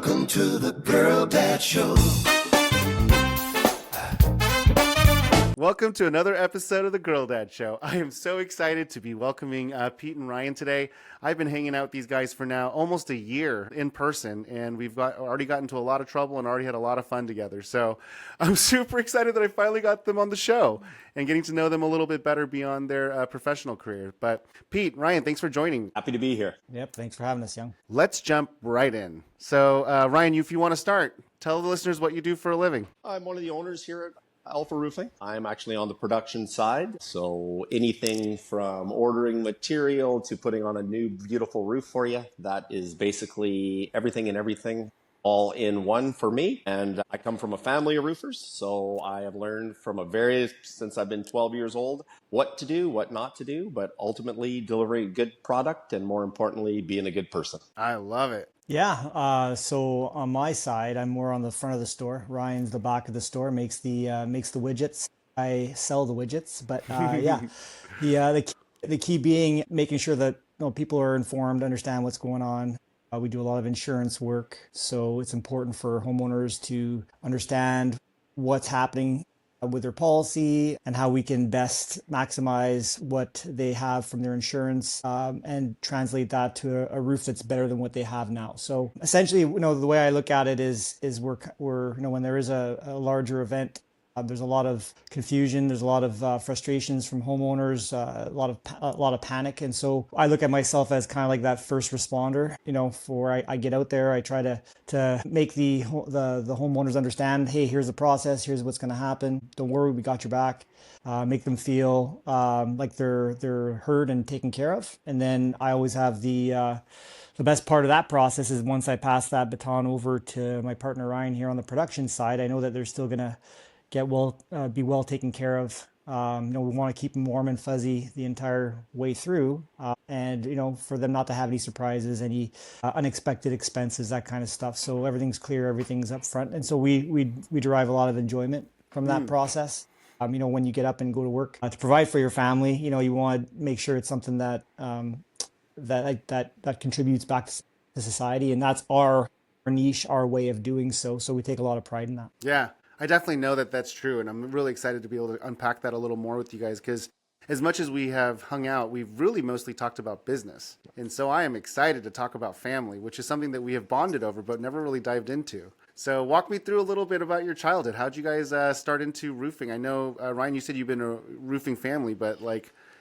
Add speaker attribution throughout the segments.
Speaker 1: Welcome to the Girl Dad Show.
Speaker 2: Welcome to another episode of the Girl Dad Show. I am so excited to be welcoming Pete and Ryan today. I've been hanging out with these guys for now almost a year in person, and we've already gotten into a lot of trouble and already had a lot of fun together. So I'm super excited that I finally got them on the show and getting to know them a little bit better beyond their professional career. But Pete, Ryan, thanks for joining.
Speaker 3: Happy to be here.
Speaker 4: Yep, thanks for having us, Young.
Speaker 2: Let's jump right in. So Ryan, if you want to start, tell the listeners what you do for a living.
Speaker 3: I'm one of the owners here at Alpha Roofing. I'm actually on the production side. So anything from ordering material to putting on a new beautiful roof for you, that is basically everything all in one for me. And I come from a family of roofers. So I have learned since I've been 12 years old, what to do, what not to do, but ultimately delivering a good product and more importantly, being a good person.
Speaker 2: I love it.
Speaker 4: Yeah, so on my side, I'm more on the front of the store. Ryan's the back of the store, makes the widgets. I sell the widgets, but the key being making sure that people are informed, understand what's going on. We do a lot of insurance work, so it's important for homeowners to understand what's happening with their policy and how we can best maximize what they have from their insurance and translate that to a roof that's better than what they have now. So essentially, the way I look at it is we're when there is a larger event, there's a lot of confusion, there's a lot of frustrations from homeowners, a lot of panic, and so I look at myself as kind of like that first responder. I get out there, I try to make the homeowners understand, hey, here's the process, here's what's going to happen. Don't worry, we got your back. Make them feel like they're heard and taken care of, and then I always have the best part of that process is once I pass that baton over to my partner Ryan here on the production side, I know that they're still going to be well taken care of. We want to keep them warm and fuzzy the entire way through, and for them not to have any surprises, any unexpected expenses, that kind of stuff. So everything's clear, everything's up front, and so we derive a lot of enjoyment from that process. When you get up and go to work to provide for your family, you want to make sure it's something that that contributes back to society, and that's our niche, our way of doing so. So we take a lot of pride in that.
Speaker 2: Yeah. I definitely know that that's true, and I'm really excited to be able to unpack that a little more with you guys, because as much as we have hung out, we've really mostly talked about business. And so I am excited to talk about family, which is something that we have bonded over but never really dived into. So walk me through a little bit about your childhood. How'd you guys start into roofing? I know, Ryan, you said you've been a roofing family, but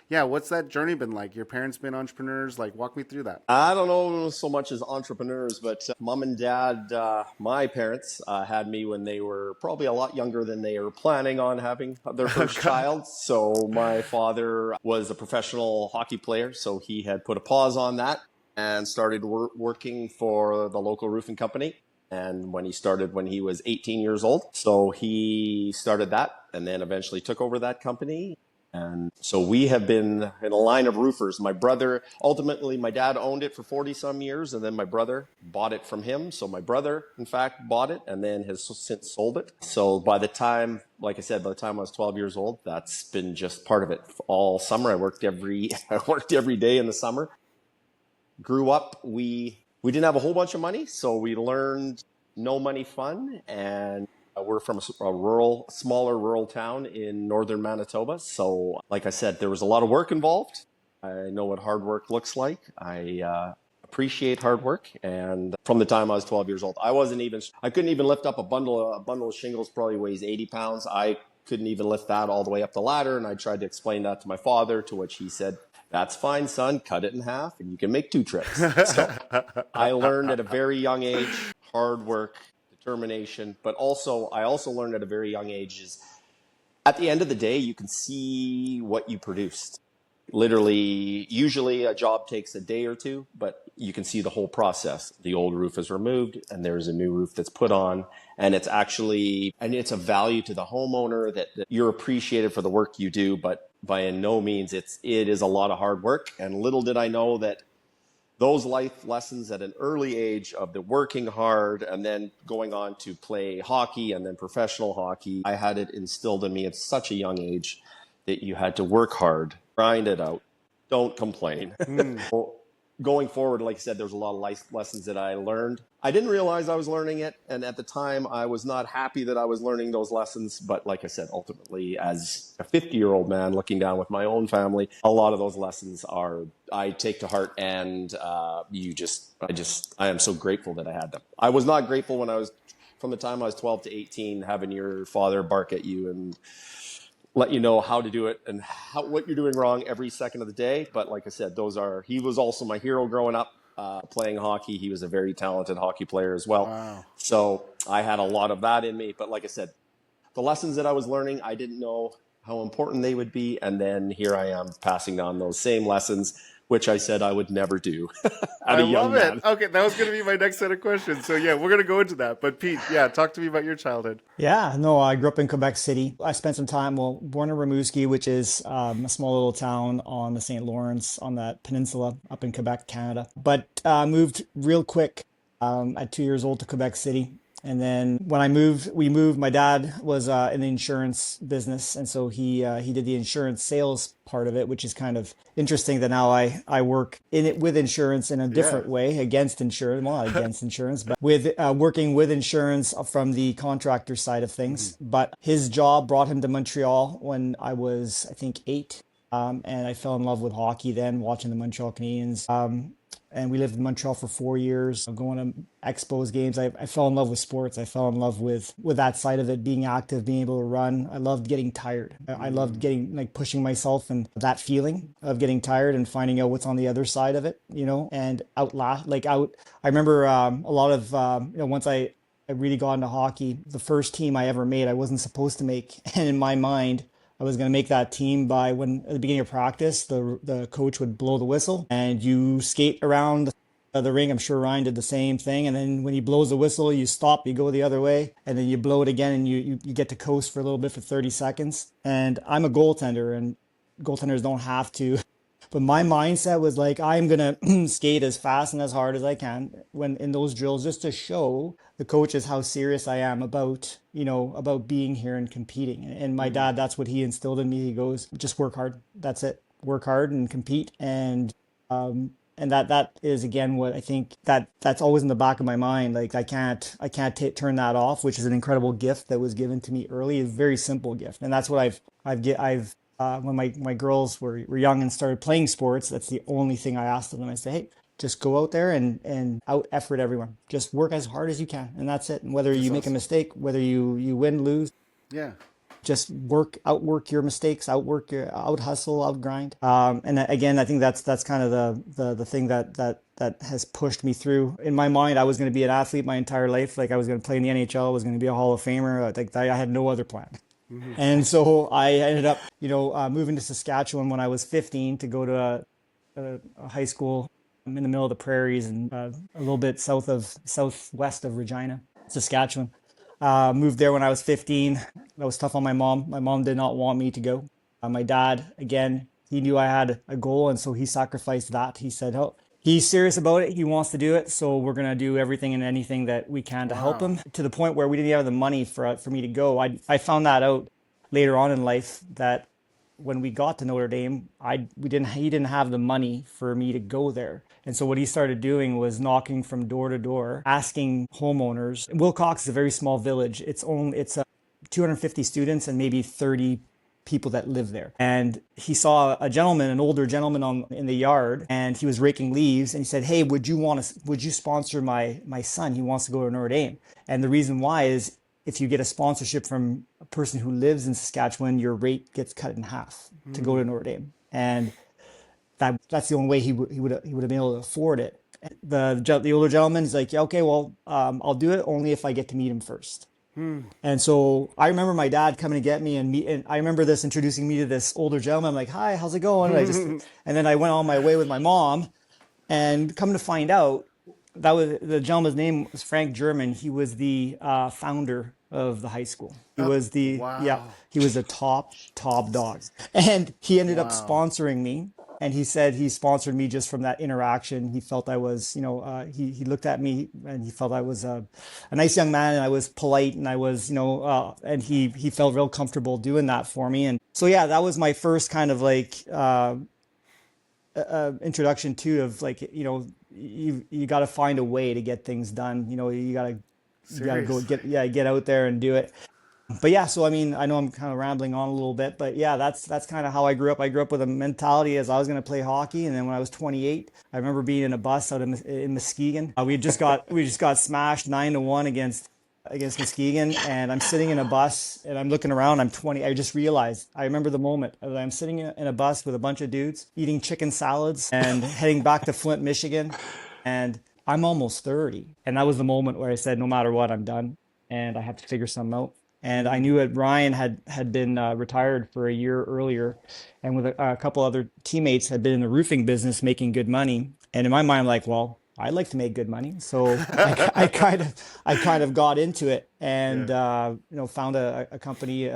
Speaker 2: what's that journey been like? Your parents been entrepreneurs? Walk me through that.
Speaker 3: I don't know so much as entrepreneurs, but mom and dad, my parents, had me when they were probably a lot younger than they were planning on having their first child. So my father was a professional hockey player, so he had put a pause on that and started working for the local roofing company. And when he was 18 years old, so he started that and then eventually took over that company. And so we have been in a line of roofers. My dad owned it for 40 some years, and then my brother bought it from him. So my brother, in fact, bought it and then has since sold it. So by the time I was 12 years old, that's been just part of it. All summer, I worked every day in the summer. Grew up, we didn't have a whole bunch of money, so we learned no money fun, and we're from a smaller rural town in northern Manitoba. So like I said, there was a lot of work involved. I know what hard work looks like. I appreciate hard work. And from the time I was 12 years old, I couldn't even lift up a bundle of shingles, probably weighs 80 pounds. I couldn't even lift that all the way up the ladder. And I tried to explain that to my father, to which he said, "That's fine, son, cut it in half and you can make 2 trips." So I learned at a very young age, hard work, determination, but I also learned at a very young age is at the end of the day, you can see what you produced. Literally, usually a job takes a day or two, but you can see the whole process. The old roof is removed and there's a new roof that's put on, and it's a value to the homeowner that you're appreciated for the work you do, but by no means it is a lot of hard work. And little did I know that those life lessons at an early age of the working hard and then going on to play hockey and then professional hockey, I had it instilled in me at such a young age that you had to work hard, grind it out, don't complain. going forward, like I said, there's a lot of lessons that I learned. I didn't realize I was learning it. And at the time, I was not happy that I was learning those lessons. But like I said, ultimately, as a 50-year-old man looking down with my own family, a lot of those lessons I take to heart. And I am so grateful that I had them. I was not grateful from the time I was 12 to 18, having your father bark at you and let you know how to do it and what you're doing wrong every second of the day. But like I said, he was also my hero growing up, playing hockey. He was a very talented hockey player as well.
Speaker 2: Wow.
Speaker 3: So I had a lot of that in me. But like I said, the lessons that I was learning, I didn't know how important they would be. And then here I am passing on those same lessons, which I said I would never do
Speaker 2: I love it. Okay, that was going to be my next set of questions. So yeah, we're going to go into that. But Pete, yeah, talk to me about your childhood.
Speaker 4: Yeah, no, I grew up in Quebec City. I spent some time, well, born in Rimouski, which is a small little town on the St. Lawrence on that peninsula up in Quebec, Canada. But moved real quick at 2 years old to Quebec City. And then when we moved, my dad was in the insurance business. And so he did the insurance sales part of it, which is kind of interesting that now I work in it with insurance in a different way, against insurance, well, not against insurance, but with working with insurance from the contractor side of things. But his job brought him to Montreal when I was, I think, 8. And I fell in love with hockey then, watching the Montreal Canadiens. And we lived in Montreal for 4 years, going to Expos games. I fell in love with sports. I fell in love with that side of it, being active, being able to run. I loved getting tired. I loved pushing myself, and that feeling of getting tired and finding out what's on the other side of it, and I remember a lot of, once I really got into hockey, the first team I ever made, I wasn't supposed to make. And in my mind, I was going to make that team by when at the beginning of practice, the coach would blow the whistle and you skate around the ring. I'm sure Ryan did the same thing. And then when he blows the whistle, you stop, you go the other way, and then you blow it again and you get to coast for a little bit for 30 seconds. And I'm a goaltender, and goaltenders don't have to. But my mindset was like, I'm going to skate as fast and as hard as I can when in those drills, just to show the coaches how serious I am about being here and competing. And my dad, that's what he instilled in me. He goes, just work hard. That's it. Work hard and compete. And that is, again, what I think that's always in the back of my mind. Like I can't turn that off, which is an incredible gift that was given to me early, a very simple gift. And that's what I've when my girls were young and started playing sports, that's the only thing I asked of them. I say, hey, just go out there and out effort everyone. Just work as hard as you can, and that's it. And whether you make a mistake, whether you win, lose, just outwork your mistakes, out hustle, out grind. And again, I think that's kind of the thing that has pushed me through. In my mind, I was going to be an athlete my entire life. Like I was going to play in the NHL, I was going to be a Hall of Famer. Like I had no other plan. And so I ended up, moving to Saskatchewan when I was 15 to go to a high school in the middle of the prairies and a little bit southwest of Regina, Saskatchewan. Moved there when I was 15. That was tough on my mom. My mom did not want me to go. My dad, again, he knew I had a goal, and so he sacrificed that. He said, oh, he's serious about it. He wants to do it. So we're going to do everything and anything that we can to help him, to the point where we didn't have the money for me to go. I found that out later on in life, that when we got to Notre Dame, he didn't have the money for me to go there. And so what he started doing was knocking from door to door, asking homeowners. Wilcox is a very small village. It's 250 students and maybe 30 people that live there. And he saw an older gentleman in the yard, and he was raking leaves, and he said, hey, would you sponsor my son? He wants to go to Notre Dame. And the reason why is, if you get a sponsorship from a person who lives in Saskatchewan, your rate gets cut in half to go to Notre Dame. And that's the only way he would have been able to afford it. The older gentleman is like, yeah, okay, well, I'll do it only if I get to meet him first. And so I remember my dad coming to get me, and I remember this introducing me to this older gentleman. I'm like, hi, how's it going? And then I went on my way with my mom, and come to find out, the gentleman's name was Frank German. He was the founder of the high school. He was he was a top dog. And he ended up sponsoring me. And he said he sponsored me just from that interaction. He felt I was, he looked at me and he felt I was a nice young man, and I was polite, and I was, and he felt real comfortable doing that for me. And so, yeah, that was my first kind of like introduction too of like, you got to find a way to get things done. You got to go
Speaker 2: Seriously.
Speaker 4: get out there and do it. But yeah, so I mean, I know I'm kind of rambling on a little bit, but yeah, that's kind of how I grew up. I grew up with a mentality as I was going to play hockey, and then when I was 28, I remember being in a bus out in Muskegon. We just got smashed 9-1 against Muskegon, and I'm sitting in a bus and I'm looking around. I'm 20. I just realized. I remember the moment. I'm sitting in a bus with a bunch of dudes eating chicken salads and heading back to Flint, Michigan, and I'm almost 30. And that was the moment where I said, no matter what, I'm done, and I have to figure something out. And I knew that Ryan had been retired for a year earlier, and with a couple other teammates had been in the roofing business making good money. And in my mind, I'm like, well, I'd like to make good money, so I kind of got into it, and
Speaker 2: Yeah.
Speaker 4: found a company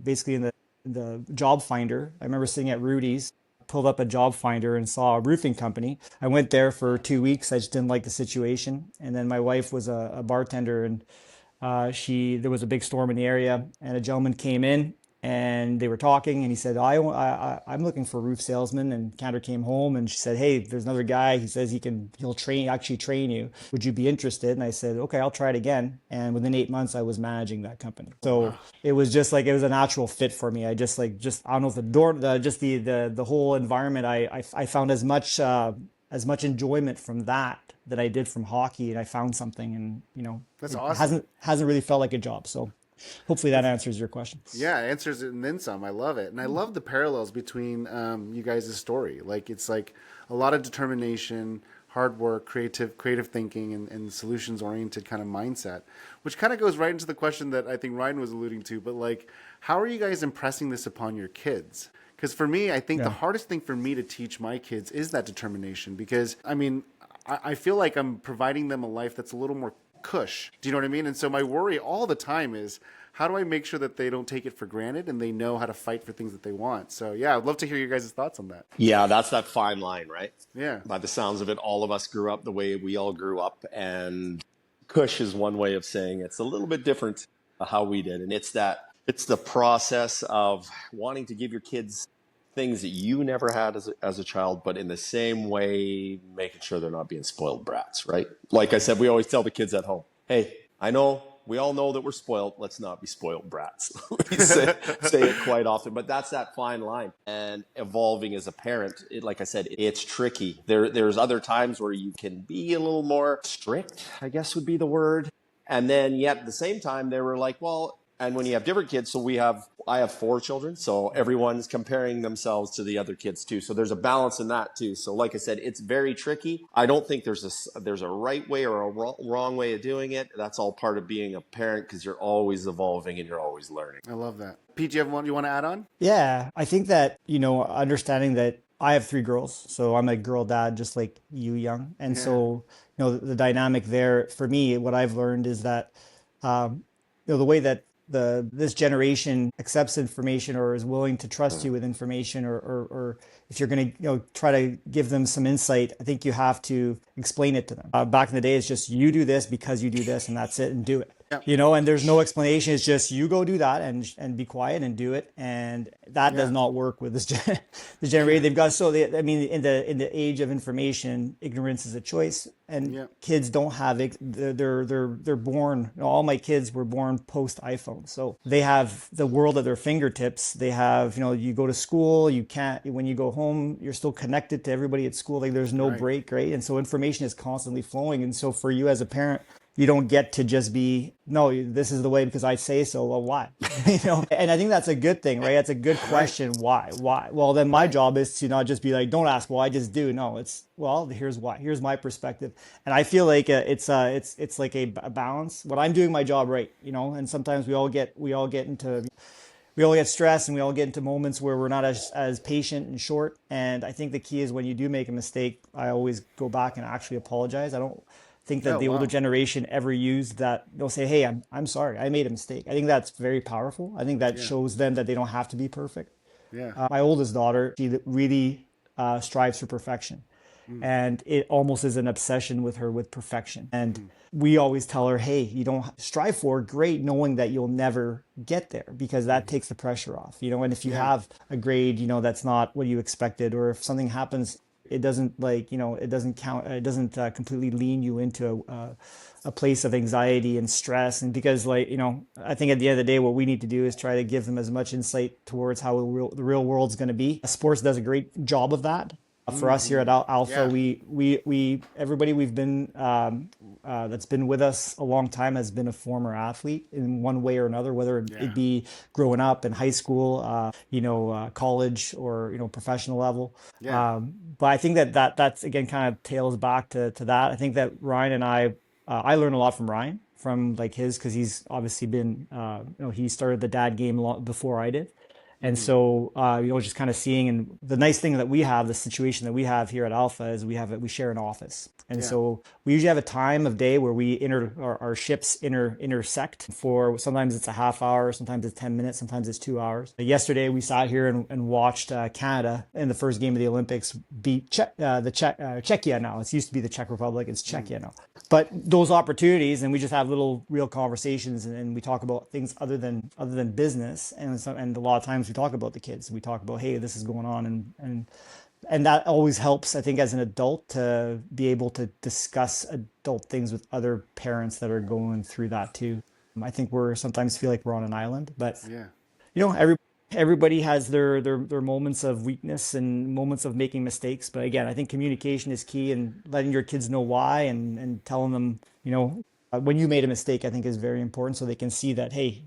Speaker 4: basically in the job finder. I remember sitting at Rudy's, pulled up a job finder and saw a roofing company. I went there for 2 weeks. I just didn't like the situation, and then my wife was a bartender, and there was a big storm in the area, and a gentleman came in, and they were talking, and he said, I'm looking for a roof salesman. And Cantor came home, and she said, hey, there's another guy. He says he'll actually train you. Would you be interested? And I said, okay, I'll try it again. And within 8 months, I was managing that company. So it was just like, it was a natural fit for me. I I don't know if the whole environment, I found as much enjoyment from that I did from hockey, and I found something, and
Speaker 2: That's
Speaker 4: it
Speaker 2: awesome.
Speaker 4: hasn't really felt like a job. So hopefully that answers your question.
Speaker 2: Yeah, it answers it and then some. I love it, and I love the parallels between you guys' story. Like it's like a lot of determination, hard work, creative thinking, and solutions oriented kind of mindset, which kind of goes right into the question that I think Ryan was alluding to. But like, how are you guys impressing this upon your kids? Because for me, I think the
Speaker 4: Yeah.
Speaker 2: hardest thing for me to teach my kids is that determination. Because I mean, I feel like I'm providing them a life that's a little more cush. Do you know what I mean? And so my worry all the time is how do I make sure that they don't take it for granted and they know how to fight for things that they want? So yeah, I'd love to hear your guys' thoughts on that.
Speaker 3: Yeah, that's that fine line, right?
Speaker 2: Yeah.
Speaker 3: By the sounds of it, all of us grew up the way we all grew up, and Kush is one way of saying it's a little bit different how we did, and it's the process of wanting to give your kids things that you never had as a child, but in the same way, making sure they're not being spoiled brats, right? Like I said, we always tell the kids at home, hey, I know we all know that we're spoiled. Let's not be spoiled brats. We say it quite often, but that's that fine line. And evolving as a parent, like I said, it's tricky. There's other times where you can be a little more strict, I guess would be the word. And then yet at the same time, they were like, well, and when you have different kids, I have 4 children, so everyone's comparing themselves to the other kids too. So there's a balance in that too. So like I said, it's very tricky. I don't think there's a right way or a wrong way of doing it. That's all part of being a parent because you're always evolving and you're always learning.
Speaker 2: I love that. Pete, do you have one you want to add on?
Speaker 4: Yeah, I think that, understanding that I have 3 girls, so I'm a girl dad just like you, Young. And
Speaker 2: Yeah.
Speaker 4: so, the dynamic there for me, what I've learned is that, the way that this generation accepts information or is willing to trust you with information, or if you're going to, try to give them some insight, I think you have to explain it to them. Back in the day, it's just you do this because you do this, and that's it, and do it.
Speaker 2: Yeah.
Speaker 4: And there's no explanation. It's just you go do that and be quiet and do it. And that does
Speaker 2: Yeah.
Speaker 4: not work with this generation. I mean, in the age of information, ignorance is a choice, and
Speaker 2: Yeah.
Speaker 4: kids don't have it. They're born. All my kids were born post iPhone, so they have the world at their fingertips. They have, you go to school, you can't. When you go home, you're still connected to everybody at school. Like there's no
Speaker 2: Right.
Speaker 4: break, right? And so information is constantly flowing. And so for you as a parent, you don't get to just be, no, this is the way because I say so. Well, why? And I think that's a good thing, right? That's a good question. Why? Well, then my job is to not just be like, don't ask, well, I just do. No, it's, well, here's why. Here's my perspective. And I feel like it's like a balance. When I'm doing my job right, and sometimes we all get stressed, and we all get into moments where we're not as patient and short. And I think the key is when you do make a mistake, I always go back and actually apologize. I don't think that
Speaker 2: Oh,
Speaker 4: the older
Speaker 2: wow.
Speaker 4: generation ever used that. They'll say, hey, I'm sorry, I made a mistake. I think that's very powerful. I think that
Speaker 2: Yeah.
Speaker 4: shows them that they don't have to be perfect.
Speaker 2: Yeah.
Speaker 4: My oldest daughter, she really strives for perfection. And it almost is an obsession with her with perfection. And we always tell her, hey, you don't strive for great, knowing that you'll never get there, because that takes the pressure off, and if you
Speaker 2: Yeah.
Speaker 4: have a grade, that's not what you expected, or if something happens, it doesn't it doesn't count, it doesn't completely lean you into a place of anxiety and stress. And because I think at the end of the day, what we need to do is try to give them as much insight towards how the real world's going to be. Sports does a great job of that. For us here at Alpha,
Speaker 2: Yeah.
Speaker 4: we everybody we've been that's been with us a long time has been a former athlete in one way or another, whether it be growing up in high school, college, or professional level.
Speaker 2: Yeah.
Speaker 4: But I think that's again kind of tails back to that. I think that Ryan and I learned a lot from Ryan, from like because he's obviously been he started the dad game before I did. And so, just kind of seeing, and the nice thing that we have, the situation that we have here at Alpha, is we share an office. And
Speaker 2: Yeah.
Speaker 4: so we usually have a time of day where our ships intersect for, sometimes it's a half hour, sometimes it's 10 minutes, sometimes it's 2 hours. Yesterday, we sat here and watched Canada in the first game of the Olympics beat Czechia now. It used to be the Czech Republic. It's Czechia now. But those opportunities, and we just have little real conversations, and we talk about things other than business. And a lot of times we talk about the kids. We talk about, hey, this is going on, and that always helps, I think, as an adult, to be able to discuss adult things with other parents that are going through that too. I think we're sometimes feel like we're on an island, but
Speaker 2: Yeah.
Speaker 4: everybody has their moments of weakness and moments of making mistakes. But again, I think communication is key, and letting your kids know why, and telling them, when you made a mistake, I think is very important, so they can see that, hey,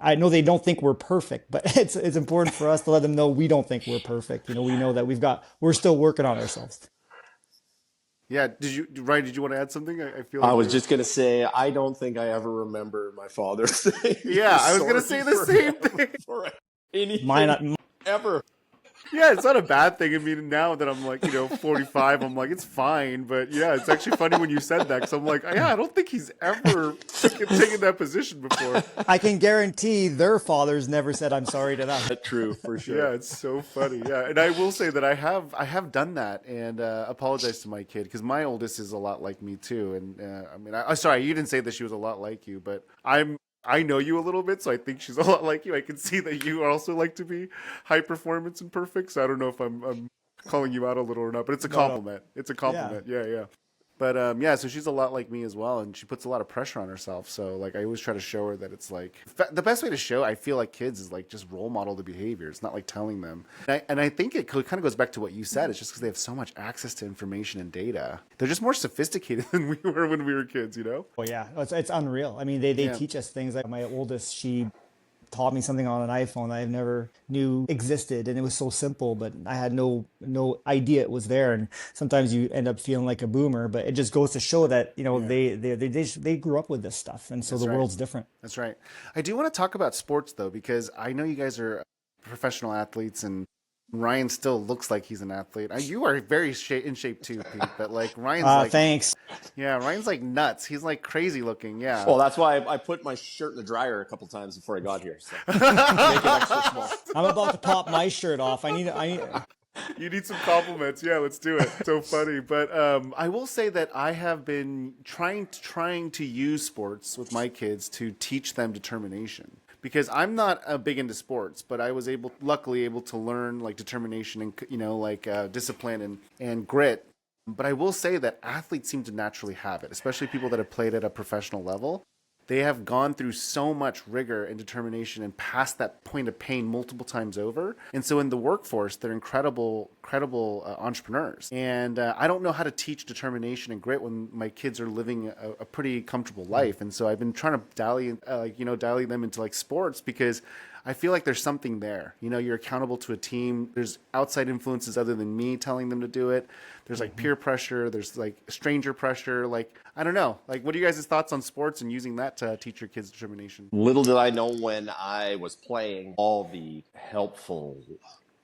Speaker 4: I know they don't think we're perfect, but it's important for us to let them know we don't think we're perfect. We know that we're still working on ourselves.
Speaker 2: Yeah. Ryan, did you want to add something? I feel
Speaker 3: I
Speaker 2: like
Speaker 3: was just going to say, I don't think I ever remember my father saying,
Speaker 2: Yeah, I was gonna
Speaker 3: sorry
Speaker 2: say the same thing.
Speaker 3: for anything
Speaker 4: Mine,
Speaker 3: ever.
Speaker 2: Yeah, it's not a bad thing. I mean, now that I'm like, 45, I'm like, it's fine. But yeah, it's actually funny when you said that, because I'm like, yeah, I don't think he's ever taken that position before.
Speaker 4: I can guarantee their fathers never said I'm sorry to them.
Speaker 3: True, for sure.
Speaker 2: Yeah, it's so funny. Yeah, and I will say that I have done that, and apologized to my kid, because my oldest is a lot like me too. And I mean, sorry, you didn't say that she was a lot like you, but I know you a little bit, so I think she's a lot like you. I can see that you also like to be high performance and perfect. So I don't know if I'm calling you out a little or not, but it's a compliment. It's a compliment. Yeah. But yeah, so she's a lot like me as well, and she puts a lot of pressure on herself. So like, I always try to show her that it's like the best way to show, I feel like, kids is like just role model the behavior. It's not like telling them. And I think it kind of goes back to what you said. It's just because they have so much access to information and data. They're just more sophisticated than we were when we were kids.
Speaker 4: Oh yeah, it's unreal. I mean, they teach us things. Like my oldest, she taught me something on an iPhone that I never knew existed, and it was so simple, but I had no idea it was there. And sometimes you end up feeling like a boomer, but it just goes to show that they grew up with this stuff, and so
Speaker 2: That's
Speaker 4: the
Speaker 2: right.
Speaker 4: world's different.
Speaker 2: That's right. I do want to talk about sports though, because I know you guys are professional athletes, and Ryan still looks like he's an athlete. You are very in shape too, Pete. But like Ryan's like,
Speaker 4: Thanks.
Speaker 2: yeah, Ryan's like nuts. He's like crazy looking. Yeah.
Speaker 3: Well, that's why I put my shirt in the dryer a couple times before I got here. So make it extra small.
Speaker 4: I'm about to pop my shirt off. I need.
Speaker 2: You need some compliments. Yeah, let's do it. So funny. But I will say that I have been trying to use sports with my kids to teach them determination. Because I'm not big into sports, but I was luckily able to learn like determination and discipline and grit. But I will say that athletes seem to naturally have it, especially people that have played at a professional level. They have gone through so much rigor and determination and passed that point of pain multiple times over. And so in the workforce, they're incredible entrepreneurs. And I don't know how to teach determination and grit when my kids are living a pretty comfortable life. And so I've been trying to dial them into like sports, because I feel like there's something there. You're accountable to a team. There's outside influences other than me telling them to do it. There's like peer pressure. There's like stranger pressure. Like, I don't know. Like, what are you guys' thoughts on sports and using that to teach your kids determination?
Speaker 3: Little did I know when I was playing all the helpful,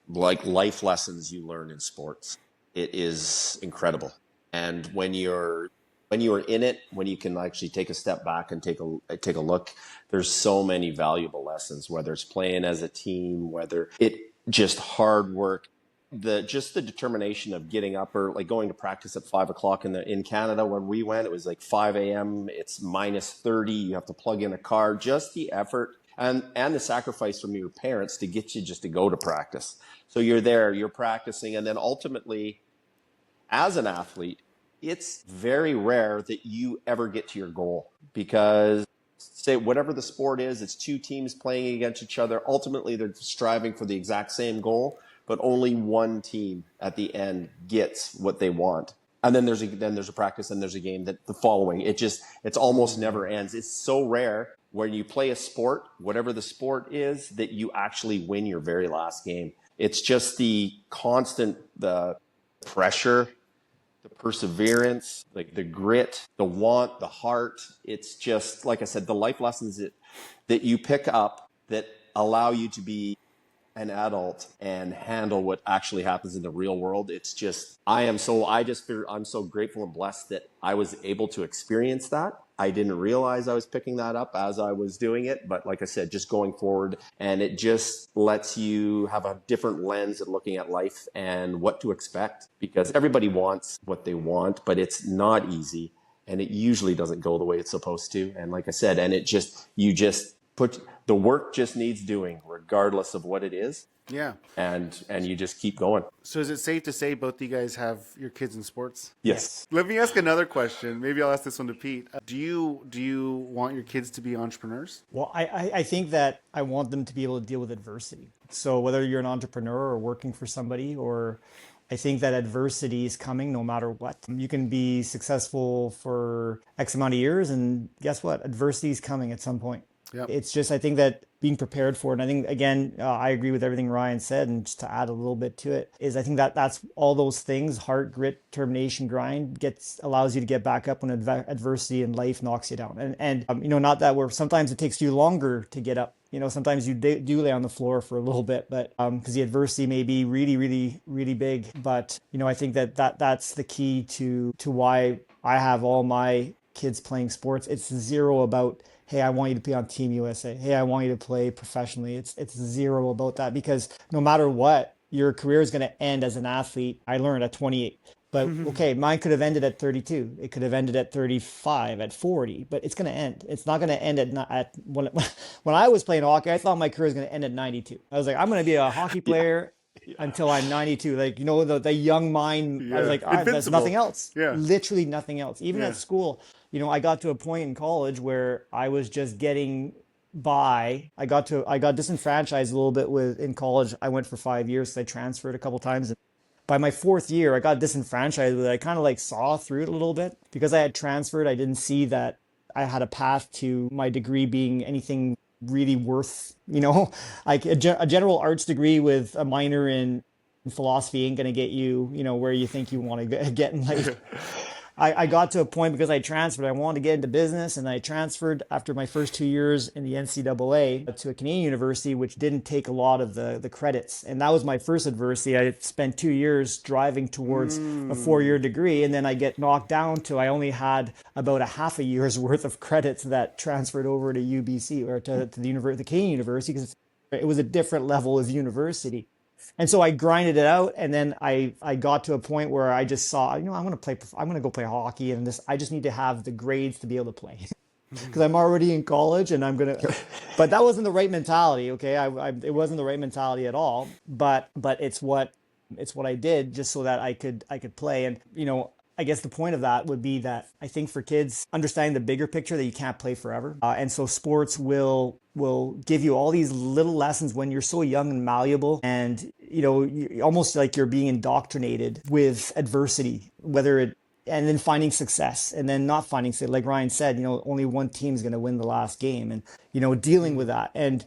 Speaker 3: like, life lessons you learn in sports. It is incredible. And when you're in it, when you can actually take a step back and take a look, there's so many valuable lessons, whether it's playing as a team, whether it just hard work, the determination of getting up, or like going to practice at 5 o'clock in Canada. When we went, it was like 5 a.m. It's -30. You have to plug in a car. Just the effort and the sacrifice from your parents to get you just to go to practice. So you're there, you're practicing, and then ultimately, as an athlete, it's very rare that you ever get to your goal, because say whatever the sport is, it's two teams playing against each other. Ultimately, they're striving for the exact same goal, but only one team at the end gets what they want. And then there's a practice, and there's a game that the following. It's almost never ends. It's so rare when you play a sport, whatever the sport is, that you actually win your very last game. It's just the constant, the pressure, the perseverance, like the grit, the want, the heart. It's just, like I said, the life lessons that you pick up that allow you to be an adult and handle what actually happens in the real world. It's just, I'm so grateful and blessed that I was able to experience that. I didn't realize I was picking that up as I was doing it, but like I said, just going forward, and it just lets you have a different lens at looking at life and what to expect, because everybody wants what they want, but it's not easy, and it usually doesn't go the way it's supposed to. And like I said, and the work just needs doing regardless of what it is.
Speaker 2: Yeah.
Speaker 3: And you just keep going.
Speaker 2: So is it safe to say both of you guys have your kids in sports?
Speaker 3: Yes.
Speaker 2: Let me ask another question. Maybe I'll ask this one to Pete. Do you want your kids to be entrepreneurs?
Speaker 4: Well, I think that I want them to be able to deal with adversity. So whether you're an entrepreneur or working for somebody, or I think that adversity is coming no matter what. You can be successful for X amount of years, and guess what? Adversity is coming at some point.
Speaker 2: Yep.
Speaker 4: It's just, I think that being prepared for it. And I think, again, I agree with everything Ryan said. And just to add a little bit to it is, I think that that's all those things: heart, grit, determination, grind, allows you to get back up when adversity in life knocks you down. And not that sometimes it takes you longer to get up. Sometimes you do lay on the floor for a little bit, but because the adversity may be really, really, really big. But, I think that's the key to why I have all my kids playing sports. It's zero about, hey, I want you to be on Team USA. Hey, I want you to play professionally. It's zero about that, because no matter what, your career is going to end as an athlete. I learned at 28. But okay, mine could have ended at 32. It could have ended at 35, at 40, but it's going to end. It's not going to end when I was playing hockey, I thought my career was going to end at 92. I was like, I'm going to be a hockey player until I'm 92. Like, the young mind, I was like, there's nothing else.
Speaker 2: Yeah.
Speaker 4: Literally nothing else. Even at school, I got to a point in college where I was just getting by. I got disenfranchised a little bit in college. I went for 5 years. So I transferred a couple times. By my fourth year, I got disenfranchised with it. I kind of saw through it a little bit. Because I had transferred, I didn't see that I had a path to my degree being anything really worth, like a general arts degree with a minor in philosophy ain't going to get you, where you think you want to get in life. I got to a point, because I transferred, I wanted to get into business, and I transferred after my first 2 years in the NCAA to a Canadian university, which didn't take a lot of the credits. And that was my first adversity. I spent 2 years driving towards a 4-year degree, and then I get knocked down to, I only had about a half a year's worth of credits that transferred over to UBC, or to the Canadian university, because it was a different level of university. And so I grinded it out, and then I got to a point where I just saw, I'm going to go play hockey, and I just need to have the grades to be able to play, because I'm already in college, and but that wasn't the right mentality. Okay. It wasn't the right mentality at all, but it's what I did just so that I could play. And, I guess the point of that would be that I think for kids, understanding the bigger picture, that you can't play forever. And so sports will give you all these little lessons when you're so young and malleable, and, almost like you're being indoctrinated with adversity, and then finding success, and then not finding success. Like Ryan said, only one team's going to win the last game, and, dealing with that. And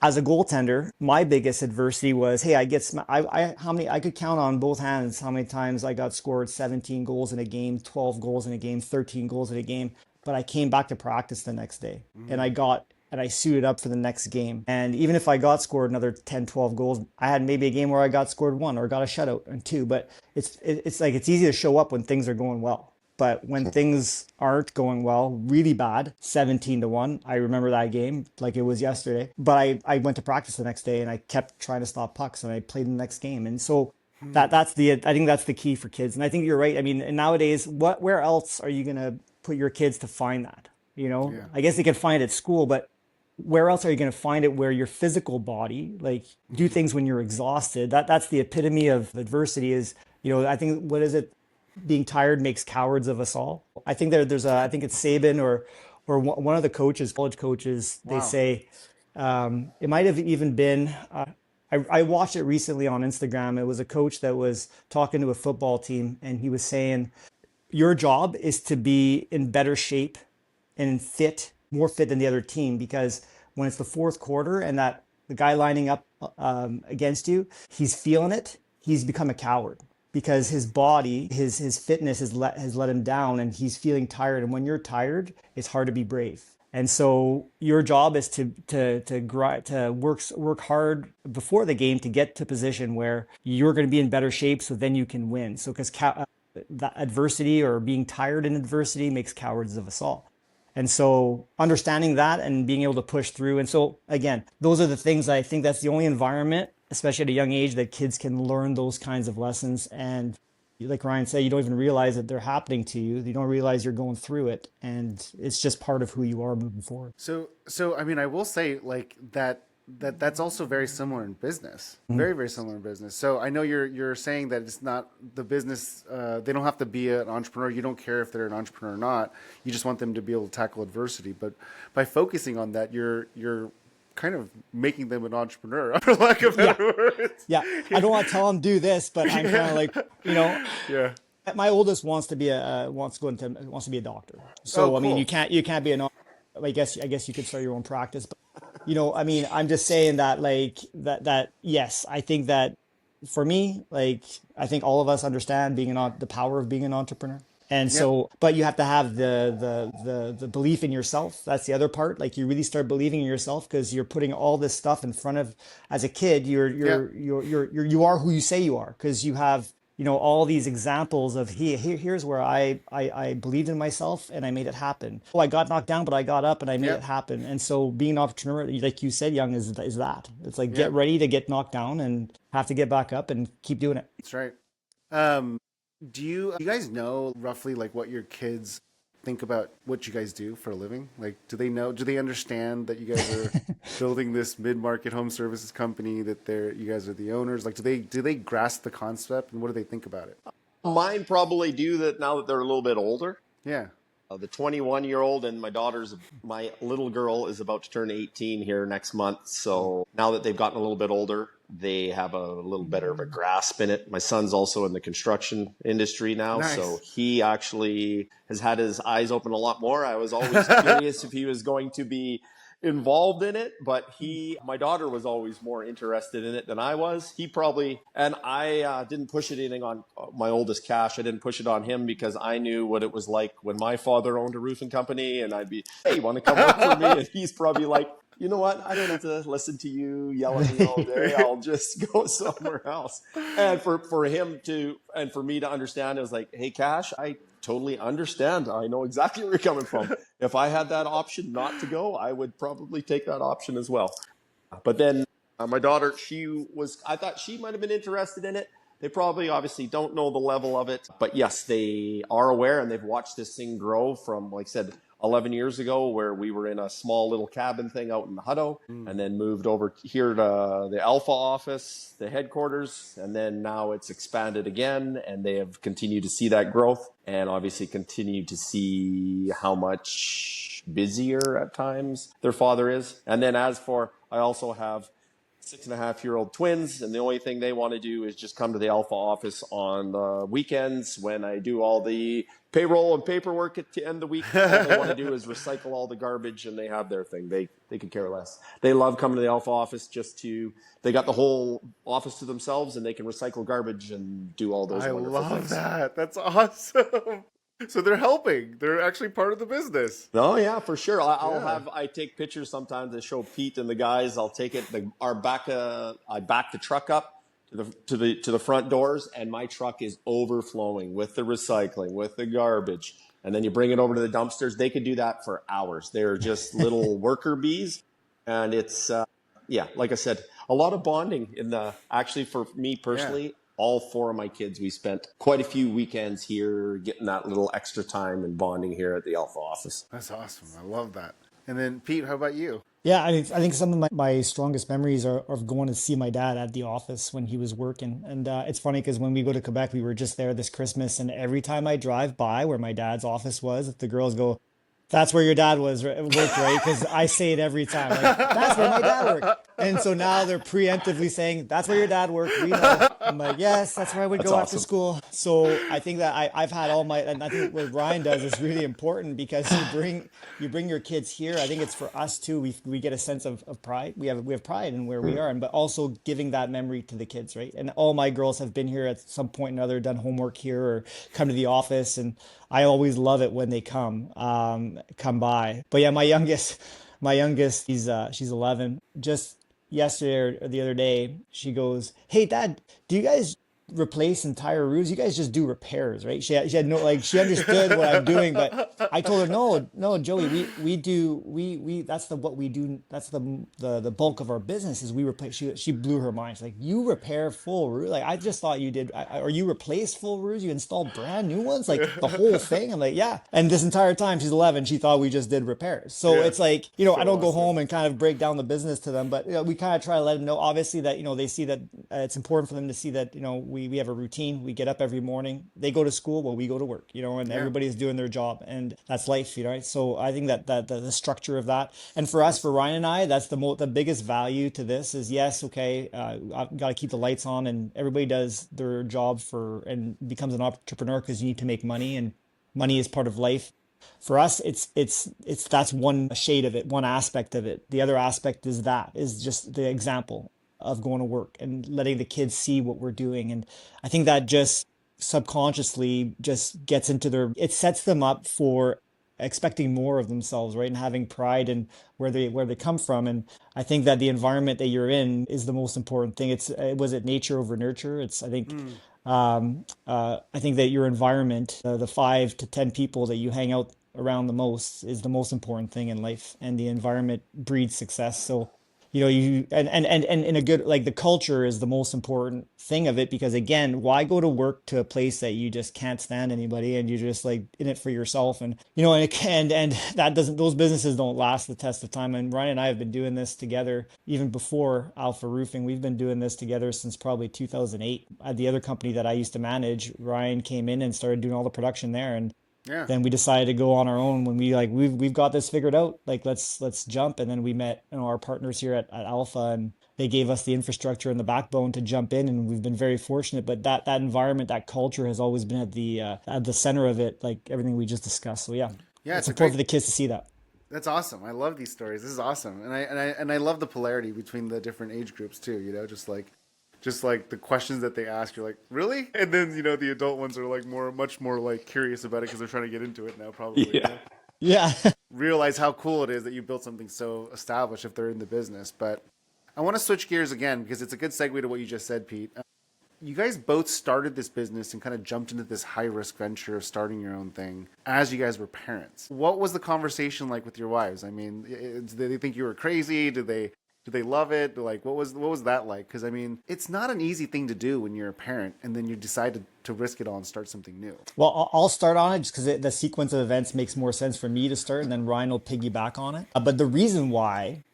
Speaker 4: as a goaltender, my biggest adversity was, hey, I could count on both hands how many times I got scored 17 goals in a game, 12 goals in a game, 13 goals in a game. But I came back to practice the next day, and I suited up for the next game. And even if I got scored another 10, 12 goals, I had maybe a game where I got scored 1 or got a shutout and 2. But it's easy to show up when things are going well. But when things aren't going well, really bad, 17-1, I remember that game like it was yesterday. But I went to practice the next day, and I kept trying to stop pucks, and I played the next game. And so I think that's the key for kids. And I think you're right. I mean, and nowadays, where else are you going to put your kids to find that? You know,
Speaker 2: Yeah.
Speaker 4: I guess they can find it at school, but where else are you going to find it where your physical body, like do things when you're exhausted? That's the epitome of adversity is, I think, what is it? Being tired makes cowards of us all. I think I think it's Saban or one of the coaches, college coaches, they
Speaker 2: Wow.
Speaker 4: say, it might have even been, I watched it recently on Instagram. It was a coach that was talking to a football team, and he was saying, your job is to be in better shape and more fit than the other team, because when it's the fourth quarter and that the guy lining up against you, he's feeling it. He's become a coward because his body, his fitness has let him down, and he's feeling tired. And when you're tired, it's hard to be brave. And so your job is to work hard before the game to get to a position where you're going to be in better shape, so then you can win. So because that adversity or being tired in adversity makes cowards of us all. And so understanding that and being able to push through. And so again, those are the things I think that's the only environment, especially at a young age, that kids can learn those kinds of lessons. And like Ryan said, you don't even realize that they're happening to you. You don't realize you're going through it. And it's just part of who you are moving forward.
Speaker 2: So I mean, I will say like that's also very similar in business. Very, very similar in business. So I know you're saying that it's not the business. They don't have to be an entrepreneur. You don't care if they're an entrepreneur or not. You just want them to be able to tackle adversity. But by focusing on that, you're kind of making them an entrepreneur, for lack of better words.
Speaker 4: Yeah. I don't want to tell them do this, but I'm kind of like,
Speaker 2: Yeah.
Speaker 4: my oldest wants to be wants to be a doctor. So
Speaker 2: Oh,
Speaker 4: I mean,
Speaker 2: cool.
Speaker 4: you can't be an. I guess you could start your own practice, but I mean, I'm just saying that like that yes, I think that for me, like I think all of us understand the power of being an entrepreneur. And
Speaker 2: Yep.
Speaker 4: so, but you have to have the belief in yourself. That's the other part. Like you really start believing in yourself because you're putting all this stuff in front of. As a kid,
Speaker 2: Yeah.
Speaker 4: you are who you say you are because you have all these examples of here's where I believed in myself and I made it happen. Oh, I got knocked down, but I got up and I made
Speaker 2: Yep.
Speaker 4: it happen. And so being an entrepreneur, like you said, Young, is that. It's like get
Speaker 2: Yep.
Speaker 4: ready to get knocked down and have to get back up and keep doing it.
Speaker 2: That's right. Um, do you guys know roughly like what your kids think about what you guys do for a living? Like, do they understand that you guys are building this mid-market home services company, that you guys are the owners? Like, do they grasp the concept, and what do they think about it?
Speaker 3: Mine probably do that now that they're a little bit older.
Speaker 2: Yeah.
Speaker 3: The 21-year-old and my little girl is about to turn 18 here next month. So now that they've gotten a little bit older, they have a little better of a grasp in it. My son's also in the construction industry now.
Speaker 2: Nice.
Speaker 3: So he actually has had his eyes open a lot more. I was always curious if he was going to be involved in it, but my daughter was always more interested in it than I was. And I didn't push anything on my oldest, Cash. I didn't push it on him because I knew what it was like when my father owned a roofing company, and I'd be, hey, you want to come work for me? And he's probably like, you know what? I don't have to listen to you yell at me all day. I'll just go somewhere else. And for him and for me to understand, it was like, hey, Cash, I totally understand. I know exactly where you're coming from. If I had that option not to go, I would probably take that option as well. But then my daughter, I thought she might have been interested in it. They probably obviously don't know the level of it, but yes, they are aware and they've watched this thing grow from, like I said, 11 years ago, where we were in a small little cabin thing out in Hutto, and then moved over here to the Alpha office, the headquarters, and then now it's expanded again, and they have continued to see that growth and obviously continue to see how much busier at times their father is. And then I also have 6.5-year-old twins, and the only thing they want to do is just come to the Alpha office on the weekends when I do all the payroll and paperwork at the end of the week. All they want to do is recycle all the garbage, and they have their thing. They could care less. They love coming to the Alpha office they got the whole office to themselves, and they can recycle garbage and do all those wonderful things. I
Speaker 2: love that. That's awesome. So they're helping. They're actually part of the business.
Speaker 3: Oh yeah, for sure. I take pictures sometimes to show Pete and the guys. I'll take it. I back the truck up to the front doors, and my truck is overflowing with the recycling, with the garbage. And then you bring it over to the dumpsters. They could do that for hours. They're just little worker bees, and it's like I said, a lot of bonding actually for me personally. all four of my kids, we spent quite a few weekends here getting that little extra time and bonding here at the Alpha office.
Speaker 2: That's awesome. I love that. And then Pete, how about you?
Speaker 4: Yeah, I think some of my strongest memories are of going to see my dad at the office when he was working. And it's funny because when we go to Quebec, we were just there this Christmas. And every time I drive by where my dad's office was, the girls go, that's where your dad worked, right? Because I say it every time. Like, that's where my dad worked. And so now they're preemptively saying, that's where your dad worked. We know. I'm like, yes, that's where I would
Speaker 3: That's
Speaker 4: go
Speaker 3: awesome.
Speaker 4: after school. So I think that I've had all my, and I think what Ryan does is really important because you bring your kids here. I think it's for us too. We get a sense of pride. We have pride in where we are, but also giving that memory to the kids, right? And all my girls have been here at some point or another, done homework here or come to the office, and I always love it when they come by. But yeah, my youngest, she's 11. Just yesterday or the other day, she goes, "Hey, Dad, do you guys replace entire roofs? You guys just do repairs, right?" She had no, like, she understood what I'm doing, but I told her, no, Joey, we do we that's what we do. That's the bulk of our business is we replace. She blew her mind. She's like, "You repair full roof? Like, I just thought you did. Or you replace full roofs? You install brand new ones? Like the whole thing?" I'm like, "Yeah." And this entire time, she's 11. She thought we just did repairs. So
Speaker 2: Yeah.
Speaker 4: it's like,
Speaker 2: So
Speaker 4: I don't go
Speaker 2: awesome.
Speaker 4: home and kind of break down the business to them, but we kind of try to let them know, obviously, that they see that it's important for them to see that we have a routine. We get up every morning. They go to school, well, we go to work, and
Speaker 2: Yeah.
Speaker 4: everybody's doing their job, and that's life, right? So I think that the structure of that, and for us, for Ryan and I, that's the biggest value to this is, yes, okay, I've got to keep the lights on, and everybody does their job and becomes an entrepreneur because you need to make money, and money is part of life. For us, it's that's one shade of it, one aspect of it. The other aspect is just the example of going to work and letting the kids see what we're doing. And I think that just subconsciously just gets into it sets them up for expecting more of themselves, right? And having pride in where they come from. And I think that the environment that you're in is the most important thing. Was it nature over nurture? I think that your environment, the 5 to 10 people that you hang out around the most, is the most important thing in life, and the environment breeds success. So, you and in a good, like, the culture is the most important thing of it, because again, why go to work to a place that you just can't stand anybody and you're just like in it for yourself, and and that doesn't those businesses don't last the test of time. And Ryan and I have been doing this together even before Alpha Roofing. We've been doing this together since probably 2008. At the other company that I used to manage, Ryan came in and started doing all the production there, and
Speaker 2: Yeah.
Speaker 4: then we decided to go on our own when we've got this figured out. Like, let's jump. And then we met our partners here at Alpha, and they gave us the infrastructure and the backbone to jump in, and we've been very fortunate. But that environment, that culture, has always been at the center of it, like everything we just discussed. So yeah,
Speaker 2: Yeah,
Speaker 4: it's
Speaker 2: it's a
Speaker 4: important
Speaker 2: great.
Speaker 4: for the kids to see that.
Speaker 2: That's awesome. I love these stories. This is awesome, and I love the polarity between the different age groups too. Just like the questions that they ask, you're like, really? And then the adult ones are like much more like curious about it because they're trying to get into it now, probably.
Speaker 3: Yeah.
Speaker 4: Yeah.
Speaker 2: Realize how cool it is that you built something so established if they're in the business. But I want to switch gears again because it's a good segue to what you just said, Pete. You guys both started this business and kind of jumped into this high risk venture of starting your own thing as you guys were parents. What was the conversation like with your wives? I mean, did they think you were crazy? Did they love it? Like, what was that like? Because I mean, it's not an easy thing to do when you're a parent and then you decide to risk it all and start something new.
Speaker 4: Well, I'll start on it just because the sequence of events makes more sense for me to start, and then Ryan will piggyback on it. But the reason why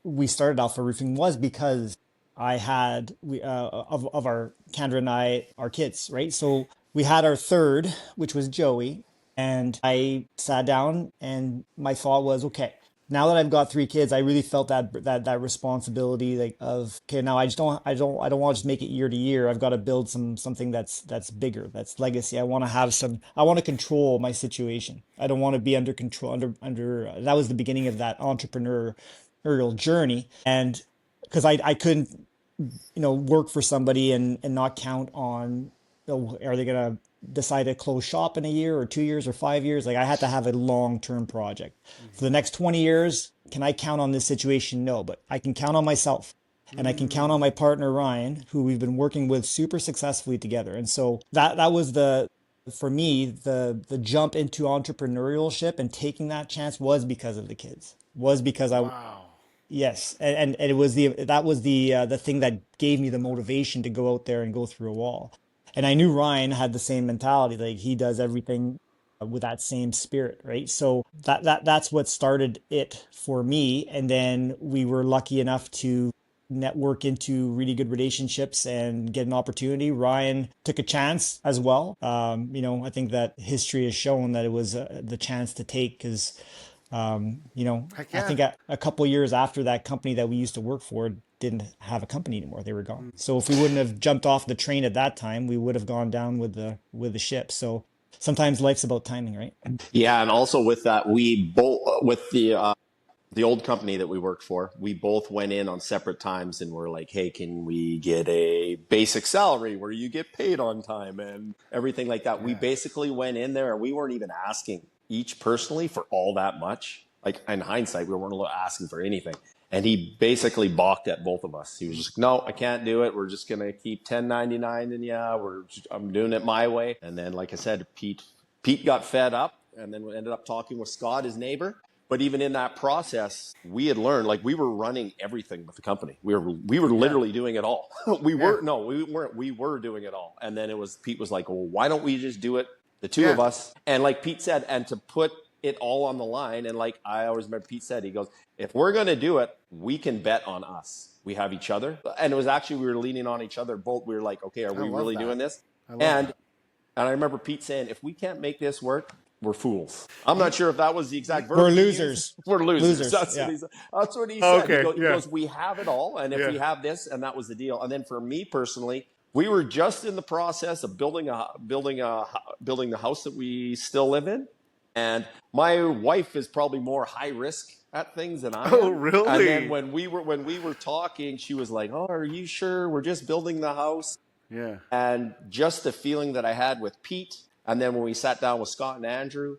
Speaker 4: we started Alpha Roofing was because I had of our Kendra and I, our kids, right? So we had our third, which was Joey, and I sat down and my thought was, okay, now that I've got 3 kids, I really felt that responsibility, like, of, okay, now I don't want to just make it year to year. I've got to build something that's bigger, that's legacy. I want to control my situation. I don't want to be under control, under that was the beginning of that entrepreneurial journey. And because I couldn't work for somebody and not count on, are they going to decide to close shop in a year or 2 years or 5 years? Like, I had to have a long-term project. For the next 20 years, can I count on this situation? No, but I can count on myself. And I can count on my partner, Ryan, who we've been working with super successfully together. And so that was for me, the jump into entrepreneurship and taking that chance was because of the kids. Was because
Speaker 2: Wow.
Speaker 4: Yes, and it was the thing that gave me the motivation to go out there and go through a wall. And I knew Ryan had the same mentality, like he does everything with that same spirit, right? So that's what started it for me. And then we were lucky enough to network into really good relationships and get an opportunity. Ryan took a chance as well. I think that history has shown that it was the chance to take because
Speaker 2: Heck
Speaker 4: I
Speaker 2: yeah.
Speaker 4: think a couple years after that company that we used to work for didn't have a company anymore. They were gone. So if we wouldn't have jumped off the train at that time, we would have gone down with the ship. So sometimes life's about timing, right?
Speaker 3: Yeah, and also with that, we both with the old company that we worked for, we both went in on separate times and were like, hey, can we get a basic salary where you get paid on time and everything like that? We
Speaker 2: Yeah.
Speaker 3: basically went in there and we weren't even asking each personally for all that much. Like in hindsight, we weren't asking for anything. And he basically balked at both of us. He was just, no, I can't do it. We're just going to keep 1099 and I'm doing it my way. And then, like I said, Pete got fed up and then we ended up talking with Scott, his neighbor. But even in that process, we had learned, like we were running everything with the company. We were literally doing it all. We weren't doing it all. And then Pete was like, well, why don't we just do it, the two of us? And like Pete said, and to put it all on the line. And like I always remember Pete said, he goes, if we're going to do it, we can bet on us. We have each other. And it was actually, we were leaning on each other both. We were like, okay, are we really doing this?
Speaker 2: I love that.
Speaker 3: And I remember Pete saying, if we can't make this work, we're fools. I'm not sure if that was the exact verb.
Speaker 4: We're
Speaker 3: he used.
Speaker 4: losers.
Speaker 3: We're losers. That's
Speaker 4: Yeah.
Speaker 3: what he said.
Speaker 2: Okay,
Speaker 3: He goes, we have it all. And if we have this, and that was the deal. And then for me personally, we were just in the process of building the house that we still live in. And my wife is probably more high risk at things than I am.
Speaker 2: Oh, really?
Speaker 3: And then when we were talking, she was like, oh, are you sure? We're just building the house.
Speaker 2: Yeah.
Speaker 3: And just the feeling that I had with Pete, and then when we sat down with Scott and Andrew,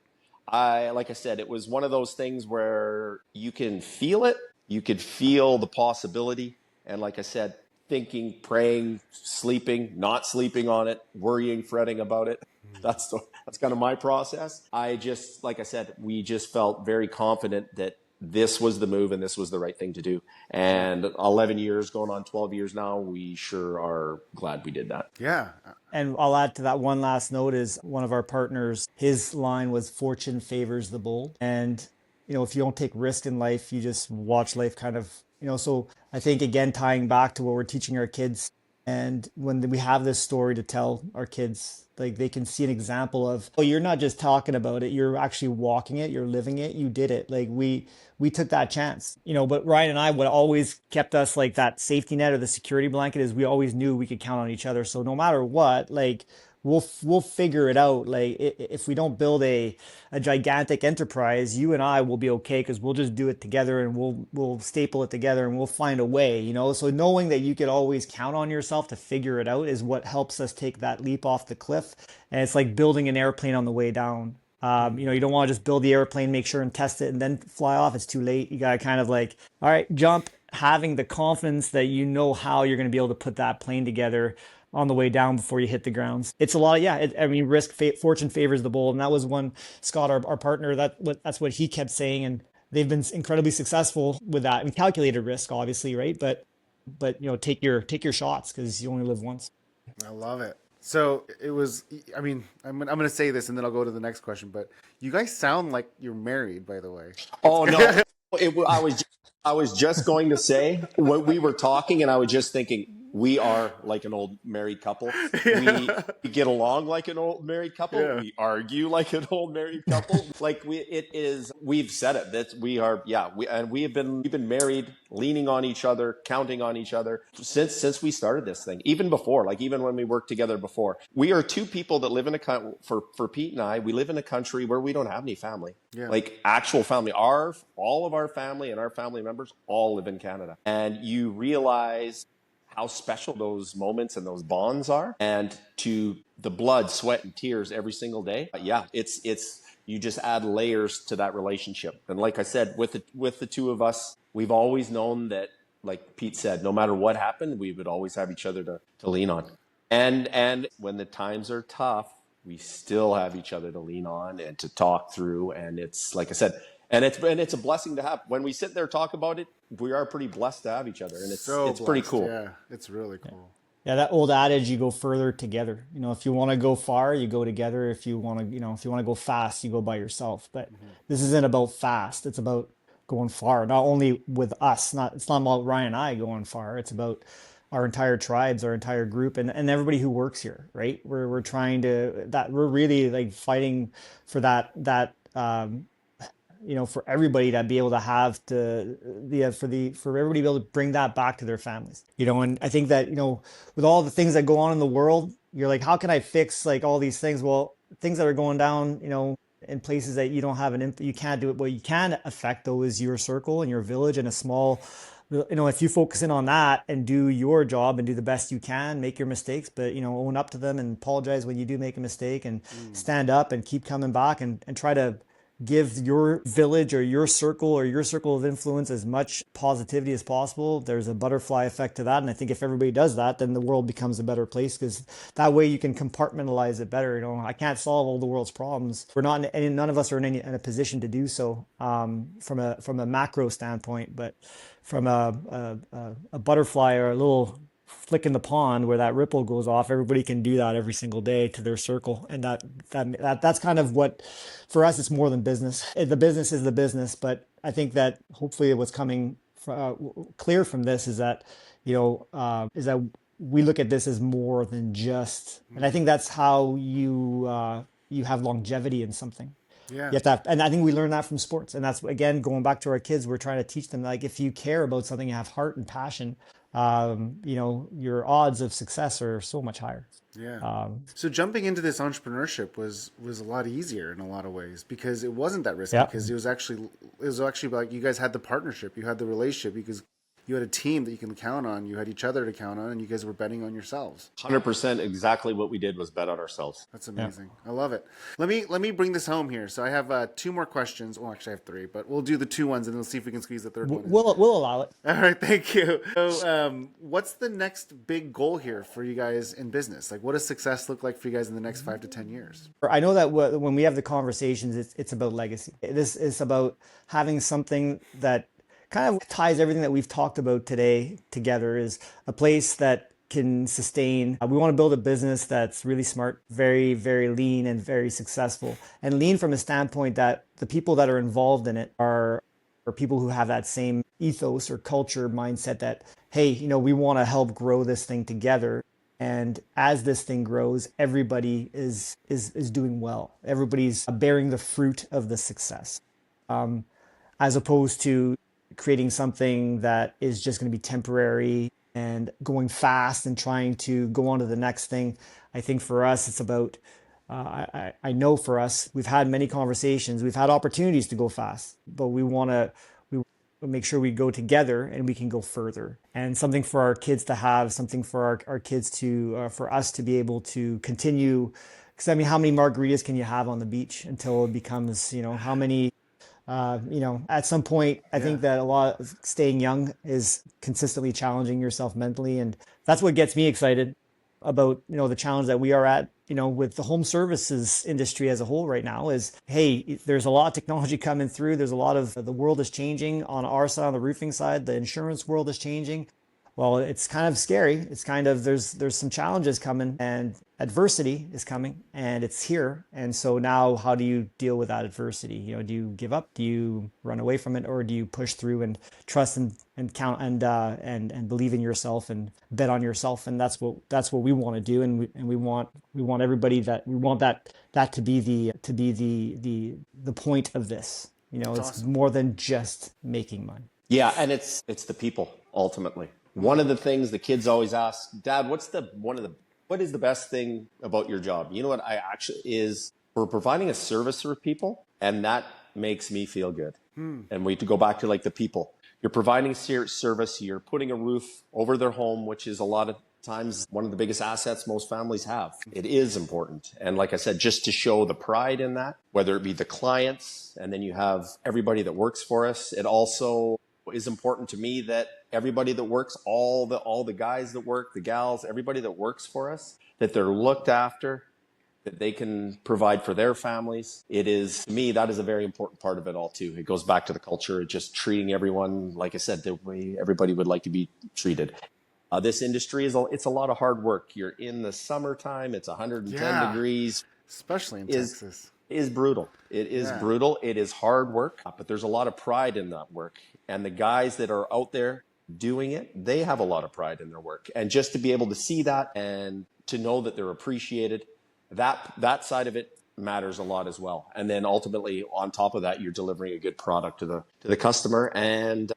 Speaker 3: like I said, it was one of those things where you can feel it, you could feel the possibility, and like I said, thinking, praying, sleeping, not sleeping on it, worrying, fretting about it. That's kind of my process. Like I said, we just felt very confident that this was the move and this was the right thing to do. And 11 years, going on 12 years now, we sure are glad we did that.
Speaker 2: Yeah.
Speaker 4: And I'll add to that one last note is one of our partners, his line was fortune favors the bold. And, if you don't take risk in life, you just watch life kind of, so I think again, tying back to what we're teaching our kids. And when we have this story to tell our kids, like they can see an example of, oh, you're not just talking about it, you're actually walking it, you're living it, you did it. Like we took that chance, but Ryan and I, what always kept us like that safety net or the security blanket is we always knew we could count on each other. So no matter what, like we'll figure it out. Like if we don't build a gigantic enterprise, you and I will be okay because we'll just do it together and we'll staple it together and we'll find a way, So knowing that you could always count on yourself to figure it out is what helps us take that leap off the cliff. And it's like building an airplane on the way down. You don't want to just build the airplane, make sure and test it and then fly off. It's too late. You got to kind of like, all right, jump, having the confidence that you know how you're going to be able to put that plane together on the way down before you hit the grounds. It's a lot of, fortune favors the bold. And that was one, Scott, our partner, that's what he kept saying. And they've been incredibly successful with that and calculated risk, obviously, right? But take your shots because you only live once.
Speaker 2: I love it. So it was, I'm going to say this and then I'll go to the next question, but you guys sound like you're married, by the way.
Speaker 3: Oh, no. I was just going to say when we were talking and I was just thinking, we are like an old married couple. We get along like an old married couple.
Speaker 2: Yeah.
Speaker 3: We argue like an old married couple. We've said it that we are, we've been married, leaning on each other, counting on each other since we started this thing. Even before, like even when we worked together before, we are two people that live in for Pete and I, we live in a country where we don't have any family, like actual family. All of our family and our family members all live in Canada, and you realize how special those moments and those bonds are, and to the blood, sweat, and tears every single day. It's you just add layers to that relationship. And like I said, with the two of us, we've always known that, like Pete said, no matter what happened, we would always have each other to lean on. And when the times are tough, we still have each other to lean on and to talk through. And it's like I said, And it's a blessing to have. When we sit there talk about it, we are pretty blessed to have each other, and
Speaker 2: So
Speaker 3: it's pretty
Speaker 2: blessed.
Speaker 3: cool.
Speaker 2: Yeah, it's really cool.
Speaker 4: Yeah, that old adage, you go further together. You know, if you want to go far, you go together. If you want to, if you want to go fast, you go by yourself. But this isn't about fast. It's about going far. Not only with us, it's not about Ryan and I going far. It's about our entire tribes, our entire group, and everybody who works here, right? We're trying to that we're really like fighting for for everybody to be able to have for everybody to be able to bring that back to their families. And I think that, with all the things that go on in the world, you're like, how can I fix like all these things? Well, things that are going down, in places that you don't have you can't do it. What you can affect though is your circle and your village and a small, if you focus in on that and do your job and do the best you can, make your mistakes, but own up to them and apologize when you do make a mistake and stand up and keep coming back and try to give your village or your circle of influence as much positivity as possible. There's a butterfly effect to that. And I think if everybody does that, then the world becomes a better place, because that way you can compartmentalize it better. I can't solve all the world's problems. We're not, and none of us are in a position to do so, from a macro standpoint, but from a butterfly or a little flick in the pond where that ripple goes off, everybody can do that every single day to their circle. And that's kind of what, for us, it's more than business. The business is the business, but I think that hopefully what's coming clear from this is that, is that we look at this as more than just, and I think that's how you have longevity in something.
Speaker 2: Yeah.
Speaker 4: You have to have, and I think we learn that from sports. And that's, again, going back to our kids, we're trying to teach them, like, if you care about something, you have heart and passion, your odds of success are so much higher.
Speaker 2: Yeah. So jumping into this entrepreneurship was a lot easier in a lot of ways, because it wasn't that risky,
Speaker 4: Yeah.
Speaker 2: because it was actually like you guys had the partnership, you had the relationship, because you had a team that you can count on, you had each other to count on, and you guys were betting on yourselves.
Speaker 3: 100% exactly what we did was bet on ourselves.
Speaker 2: That's amazing. Yeah. I love it. Let me bring this home here. So I have 2 more questions. Well, actually I have 3, but we'll do the 2 ones and we'll see if we can squeeze the third one in.
Speaker 4: We'll allow it.
Speaker 2: All right, thank you. So what's the next big goal here for you guys in business? Like, what does success look like for you guys in the next 5 to 10 years?
Speaker 4: I know that when we have the conversations, it's about legacy. This is about having something that kind of ties everything that we've talked about today together, is a place that can sustain. We want to build a business that's really smart, very, very lean, and very successful. And lean from a standpoint that the people that are involved in it are people who have that same ethos or culture mindset that, hey, we want to help grow this thing together. And as this thing grows, everybody is doing well. Everybody's bearing the fruit of the success, as opposed to creating something that is just going to be temporary and going fast and trying to go on to the next thing. I think for us, it's about, I know for us, we've had many conversations, we've had opportunities to go fast, but we want to make sure we go together and we can go further. And something for our kids to have, something for our kids to, for us to be able to continue. Because I mean, how many margaritas can you have on the beach until it becomes, how many, at some point, I think that a lot of staying young is consistently challenging yourself mentally. And that's what gets me excited about, the challenge that we are at, with the home services industry as a whole right now, is, hey, there's a lot of technology coming through. There's a lot of, the world is changing on our side, on the roofing side, the insurance world is changing. Well, it's kind of scary. It's kind of, there's some challenges coming, and adversity is coming, and it's here. And so now, how do you deal with that adversity? Do you give up? Do you run away from it? Or do you push through and trust and count and believe in yourself and bet on yourself? And that's what we want to do. And we want everybody that to be the point of this. It's awesome. More than just making money.
Speaker 3: Yeah, and it's the people ultimately. One of the things the kids always ask, Dad, what is the best thing about your job? You know what we're providing a service for people, and that makes me feel good. And we have to go back to like the people. You're providing service, you're putting a roof over their home, which is a lot of times one of the biggest assets most families have. It is important. And like I said, just to show the pride in that, whether it be the clients, and then you have everybody that works for us. It also is important to me that everybody that works, all the guys that work, the gals, everybody that works for us, that they're looked after, that they can provide for their families. It is, to me, that is a very important part of it all too. It goes back to the culture, just treating everyone, like I said, the way everybody would like to be treated. This industry it's a lot of hard work. You're in the summertime, it's 110
Speaker 2: Yeah,
Speaker 3: degrees,
Speaker 2: especially in
Speaker 3: is
Speaker 2: Texas.
Speaker 3: is brutal. It is
Speaker 2: Yeah.
Speaker 3: brutal. It is hard work, but there's a lot of pride in that work. And the guys that are out there doing it, they have a lot of pride in their work. And just to be able to see that and to know that they're appreciated, that side of it matters a lot as well. And then ultimately on top of that, you're delivering a good product to the customer. And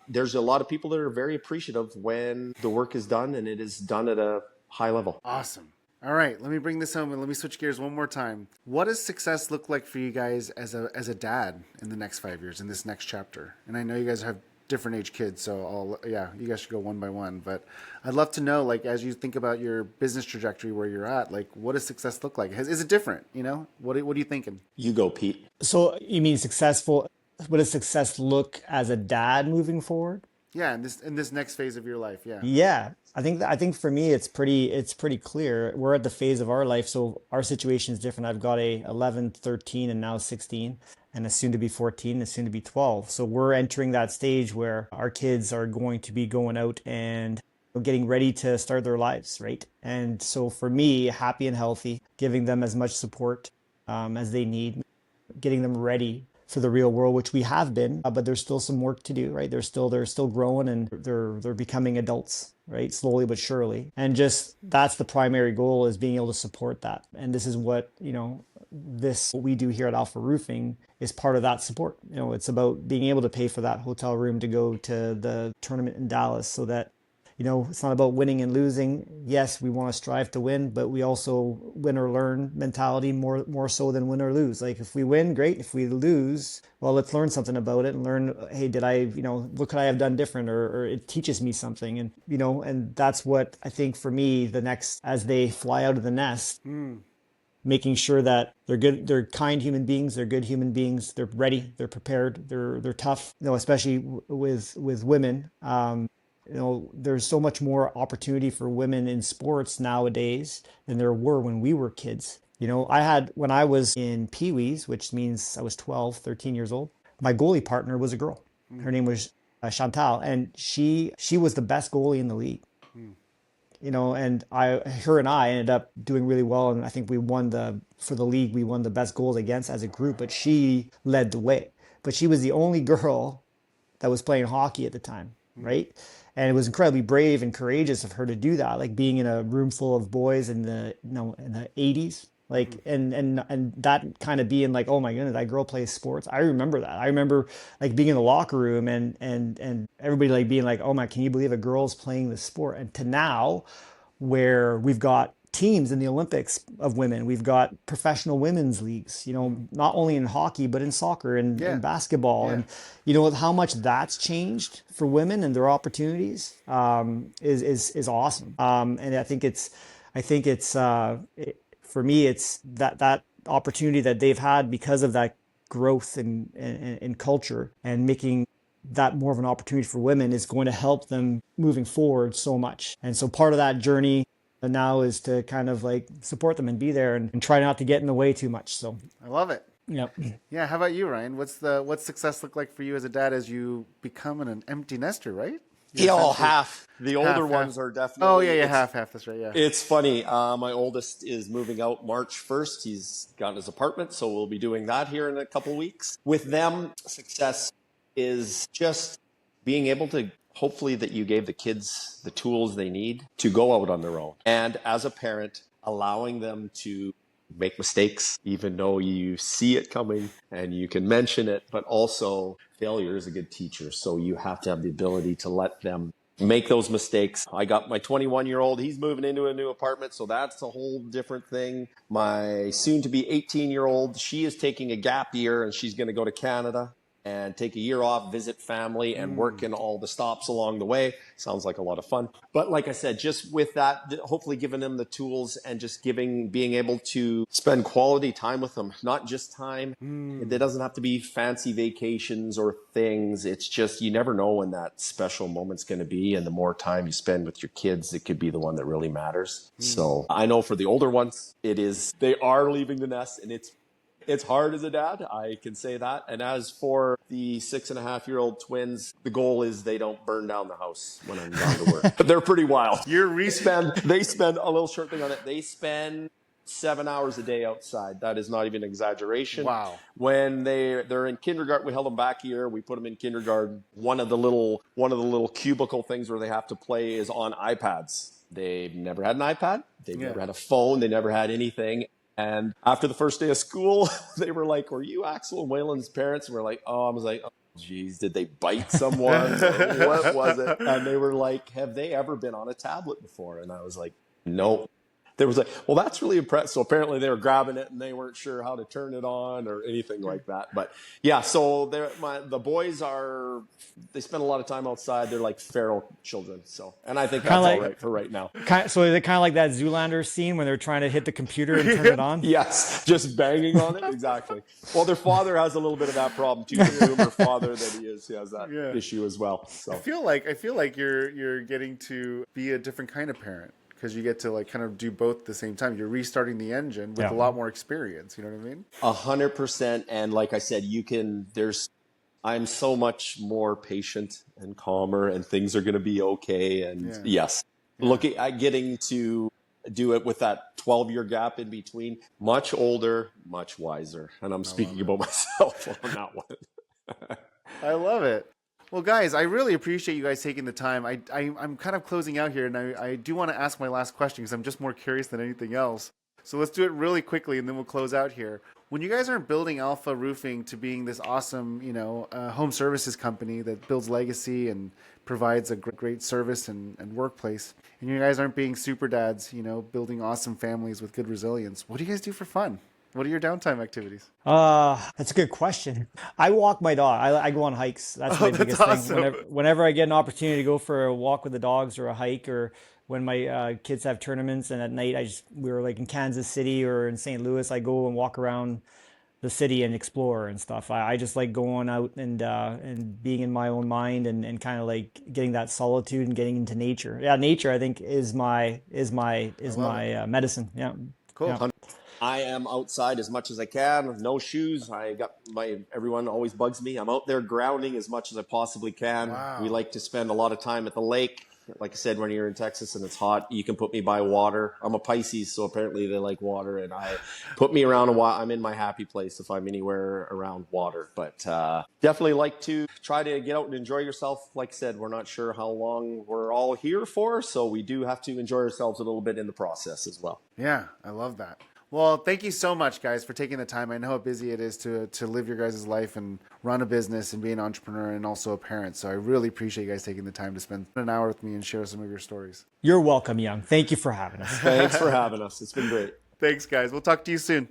Speaker 3: there's a lot of people that are very appreciative when the work is done and it is done at a high level.
Speaker 2: Awesome. All right, let me bring this home and let me switch gears one more time. What does success look like for you guys as a dad in the next 5 years, in this next chapter? And I know you guys have different age kids, so you guys should go one by one. But I'd love to know, like, as you think about your business trajectory where you're at, like, what does success look like? Is it different? You know, what are you thinking?
Speaker 3: You go, Pete.
Speaker 4: So you mean successful? What does success look as a dad moving forward?
Speaker 2: Yeah, in this next phase of your life. Yeah.
Speaker 4: Yeah, I think for me it's pretty clear. We're at the phase of our life, so our situation is different. I've got a 11, 13, and now 16, and a soon to be 14, and soon to be 12. So we're entering that stage where our kids are going to be going out and getting ready to start their lives, right? And so for me, happy and healthy, giving them as much support as they need, getting them ready for the real world, which we have been, but there's still some work to do, right? They're still growing and they're becoming adults, right? Slowly but surely. And just that's the primary goal, is being able to support that. And this is what, what we do here at Alpha Roofing is part of that support. It's about being able to pay for that hotel room to go to the tournament in Dallas, so that it's not about winning and losing. Yes, we want to strive to win, but we also win or learn mentality more so than win or lose. Like, if we win, great. If we lose, well, let's learn something about it and learn, hey, what could I have done different? Or it teaches me something. And, and that's what I think for me, the next, as they fly out of the nest, making sure that they're good, they're kind human beings, they're good human beings, they're ready, they're prepared, they're tough, especially with women. There's so much more opportunity for women in sports nowadays than there were when we were kids. When I was in Pee-wees, which means I was 12, 13 years old, my goalie partner was a girl. Her name was Chantal, and she was the best goalie in the league. And her and I ended up doing really well, and I think we won for the league, we won the best goals against as a group, but she led the way. But she was the only girl that was playing hockey at the time, right? And it was incredibly brave and courageous of her to do that, like being in a room full of boys in the 80s, like, and that kind of being like, oh my goodness, that girl plays sports. I remember that. I remember like being in the locker room and everybody like being like, oh my, can you believe a girl's playing this sport? And to now, where we've got teams in the Olympics of women, we've got professional women's leagues, not only in hockey, but in soccer and in basketball.
Speaker 2: Yeah.
Speaker 4: And how much that's changed for women and their opportunities is awesome. And I think it's for me, it's that opportunity that they've had because of that growth in culture, and making that more of an opportunity for women is going to help them moving forward so much. And so part of that journey now is to kind of like support them and be there and try not to get in the way too much. So
Speaker 2: I love it.
Speaker 4: Yep.
Speaker 2: Yeah. How about you, Ryan? What's success look like for you as a dad as you become an empty nester, right?
Speaker 3: Half. The older ones are definitely.
Speaker 2: Oh yeah, half. That's right. Yeah.
Speaker 3: It's funny. My oldest is moving out March 1st. He's got his apartment, so we'll be doing that here in a couple weeks. With them, success is just being able to, hopefully, that you gave the kids the tools they need to go out on their own. And as a parent, allowing them to make mistakes, even though you see it coming and you can mention it, but also failure is a good teacher. So you have to have the ability to let them make those mistakes. I got my 21-year-old, he's moving into a new apartment, so that's a whole different thing. My soon to be 18-year-old, she is taking a gap year and she's going to go to Canada. and take a year off, visit family, and work in all the stops along the way. Sounds like a lot of fun. But like I said, just with that, hopefully giving them the tools and just being able to spend quality time with them, not just time. It doesn't have to be fancy vacations or things. It's just, you never know when that special moment's going to be. And the more time you spend with your kids, it could be the one that really matters. So I know for the older ones, they are leaving the nest, and it's hard as a dad, I can say that. And as for the 6.5-year-old twins, the goal is they don't burn down the house when I'm gone to work. They're pretty wild. They spend a little short thing on it. They spend 7 hours a day outside. That is not even an exaggeration.
Speaker 2: Wow.
Speaker 3: When they're in kindergarten, we held them back here. We put them in kindergarten. One of the little cubicle things where they have to play is on iPads. They've never had an iPad. They've never had a phone. They never had anything. And after the first day of school, they were like, "Were you Axel and Waylon's parents?" And we're like, "Oh," I was like, "Oh, geez, did they bite someone? Or what was it?" And they were like, "Have they ever been on a tablet before?" And I was like, "Nope." They was like, "Well, that's really impressive." So apparently they were grabbing it and they weren't sure how to turn it on or anything like that. But yeah, so the boys they spend a lot of time outside. They're like feral children. So, and I think that's all right for right now.
Speaker 4: So they're kind of like that Zoolander scene when they're trying to hit the computer and turn it on.
Speaker 3: Yes, just banging on it. Exactly. Well, their father has a little bit of that problem too. The boomer father that he has that issue as well. So
Speaker 2: I feel like you're getting to be a different kind of parent, because you get to like kind of do both at the same time. You're restarting the engine with a lot more experience. You know what I mean?
Speaker 3: 100%. And like I said, I'm so much more patient and calmer, and things are going to be okay. And looking at getting to do it with that 12-year gap in between, much older, much wiser. And I'm speaking about myself on that one.
Speaker 2: I love it. Well, guys, I really appreciate you guys taking the time. I'm kind of closing out here, and I do want to ask my last question because I'm just more curious than anything else. So let's do it really quickly, and then we'll close out here. When you guys aren't building Alpha Roofing to being this awesome, home services company that builds legacy and provides a great service and workplace, and you guys aren't being super dads, building awesome families with good resilience, what do you guys do for fun? What are your downtime activities?
Speaker 4: That's a good question. I walk my dog. I go on hikes. That's my biggest thing. Whenever I get an opportunity to go for a walk with the dogs or a hike, or when my kids have tournaments, and at night we were like in Kansas City or in St. Louis, I go and walk around the city and explore and stuff. I just like going out and being in my own mind and kind of like getting that solitude and getting into nature. Yeah, nature I think is my medicine. Yeah.
Speaker 2: Cool.
Speaker 4: Yeah.
Speaker 3: I am outside as much as I can, no shoes. Everyone always bugs me. I'm out there grounding as much as I possibly can.
Speaker 2: Wow.
Speaker 3: We like to spend a lot of time at the lake. Like I said, when you're in Texas and it's hot, you can put me by water. I'm a Pisces, so apparently they like water, and put me around a while. I'm in my happy place if I'm anywhere around water. But definitely like to try to get out and enjoy yourself. Like I said, we're not sure how long we're all here for, so we do have to enjoy ourselves a little bit in the process as well.
Speaker 2: Yeah, I love that. Well, thank you so much, guys, for taking the time. I know how busy it is to live your guys' life and run a business and be an entrepreneur and also a parent. So I really appreciate you guys taking the time to spend an hour with me and share some of your stories.
Speaker 4: You're welcome, Young. Thank you for having us.
Speaker 3: Thanks for having us. It's been great.
Speaker 2: Thanks, guys. We'll talk to you soon.